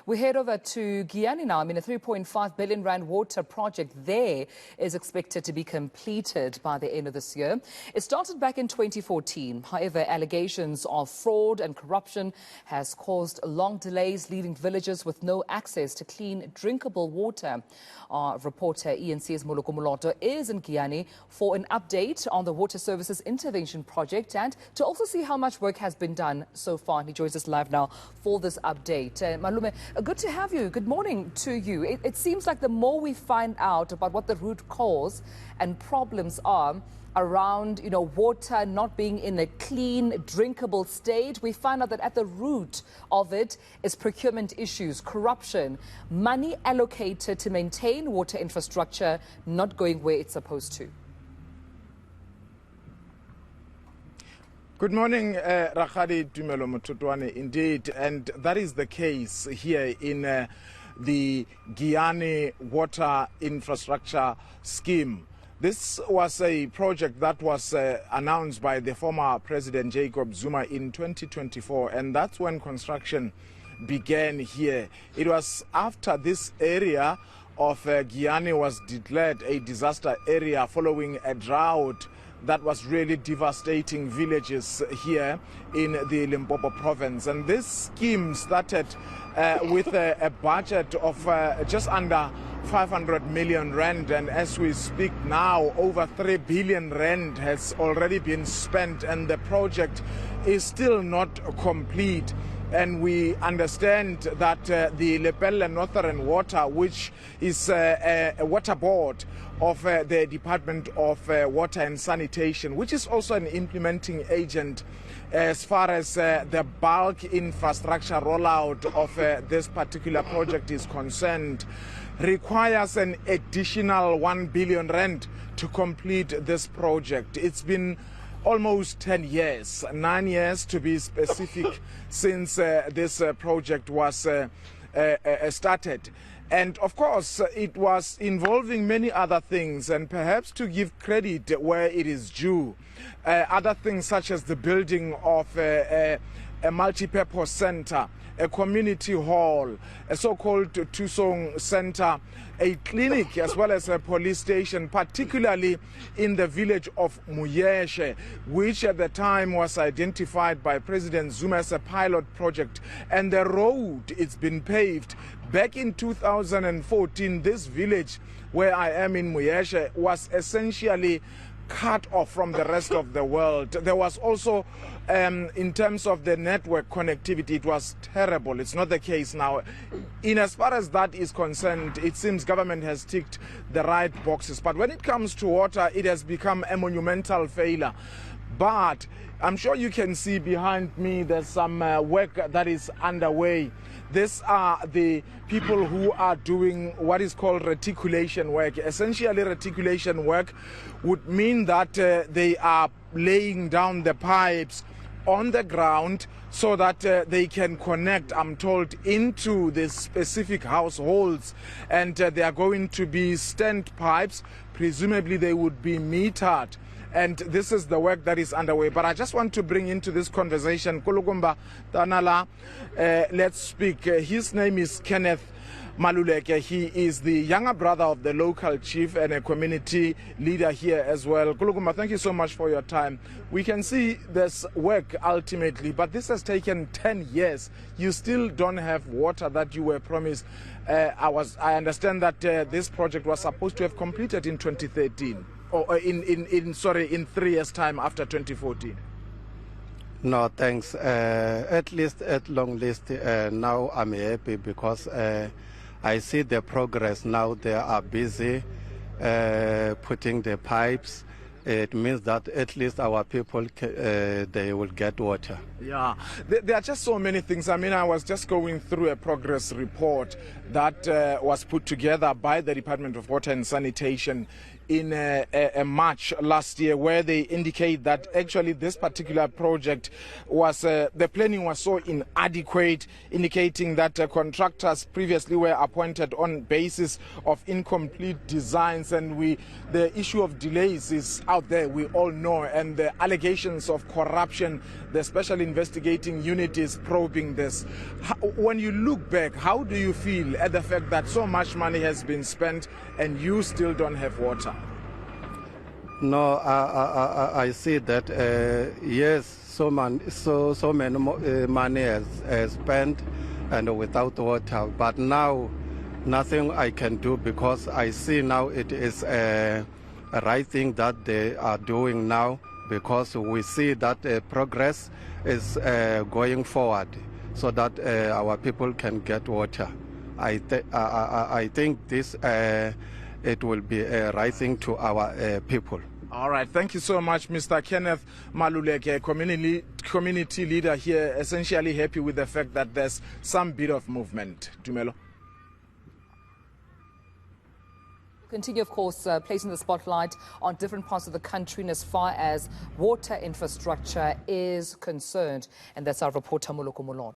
We head over to Giyani now. I mean, a 3.5 billion rand water project there is expected to be completed by the end of this year. It started back in 2014. However, allegations of fraud and corruption has caused long delays, leaving villagers with no access to clean, drinkable water. Our reporter eNCA's Moloko Moloto is in Giyani for an update on the Water Services Intervention Project and to also see how much work has been done so far. And he joins us live now for this update. Malume, good to have you. Good morning to you. It seems like the more we find out about what the root cause and problems are around, water not being in a clean, drinkable state, we find out that at the root of it is procurement issues, corruption, money allocated to maintain water infrastructure not going where it's supposed to. Good morning, Rakhadi Tumelo Mototwane, indeed, and that is the case here in the Giyani Water Infrastructure Scheme. This was a project that was announced by the former President Jacob Zuma in 2024, and that's when construction began here. It was after this area of Giyani was declared a disaster area following a drought that was really devastating villages here in the Limpopo province. And this scheme started with a budget of just under 500 million rand, and as we speak now, over 3 billion rand has already been spent, and the project is still not complete. And we understand that the Lepelle Northern Water, which is a water board of the Department of Water and Sanitation, which is also an implementing agent as far as the bulk infrastructure rollout of this particular project is concerned, requires an additional 1 billion rand to complete this project. It's been almost 10 years, 9 years to be specific, since this project was started. And of course, it was involving many other things, and perhaps to give credit where it is due, other things such as the building of a multi-purpose center, a community hall, a so-called Tusong center, a clinic, as well as a police station, particularly in the village of Muyeshe, which at the time was identified by President Zuma as a pilot project. And the road, it's been paved. Back in 2014, this village where I am in Muyeshe was essentially cut off from the rest of the world. There was also, in terms of the network connectivity, it was terrible. It's not the case now. In as far as that is concerned, it seems government has ticked the right boxes. But when it comes to water, it has become a monumental failure. But I'm sure you can see behind me there's some work that is underway. These are the people who are doing what is called reticulation work. Essentially, reticulation work would mean that they are laying down the pipes on the ground so that they can connect, I'm told, into the specific households. And they are going to be stand pipes. Presumably, they would be metered. And this is the work that is underway. But I just want to bring into this conversation Kulukumba Tanala. Let's speak. His name is Kenneth Maluleke. He is the younger brother of the local chief and a community leader here as well. Kulukumba, thank you so much for your time. We can see this work ultimately, but this has taken 10 years. You still don't have water that you were promised. I understand that this project was supposed to have completed in 2013. Or in 3 years' time after 2014? No, thanks. At least at long list, now I'm happy because I see the progress now. They are busy putting the pipes. It means that at least our people, they will get water. Yeah, there are just so many things. I mean, I was just going through a progress report that was put together by the Department of Water and Sanitation in March last year, where they indicate that actually this particular project was, the planning was so inadequate, indicating that contractors previously were appointed on basis of incomplete designs, and the issue of delays is out there, we all know, and the allegations of corruption, the special investigating unit is probing this. When you look back, how do you feel at the fact that so much money has been spent and you still don't have water? No, I see that yes, so many money has spent and without water, but now nothing I can do, because I see now it is a right thing that they are doing now, because we see that progress is going forward, so that our people can get water. I think this it will be a right thing to our people. All right, thank you so much, Mr. Kenneth Maluleke, community leader here, essentially happy with the fact that there's some bit of movement. Tumelo. Continue, of course, placing the spotlight on different parts of the country as far as water infrastructure is concerned. And that's our reporter Moloko Moloto.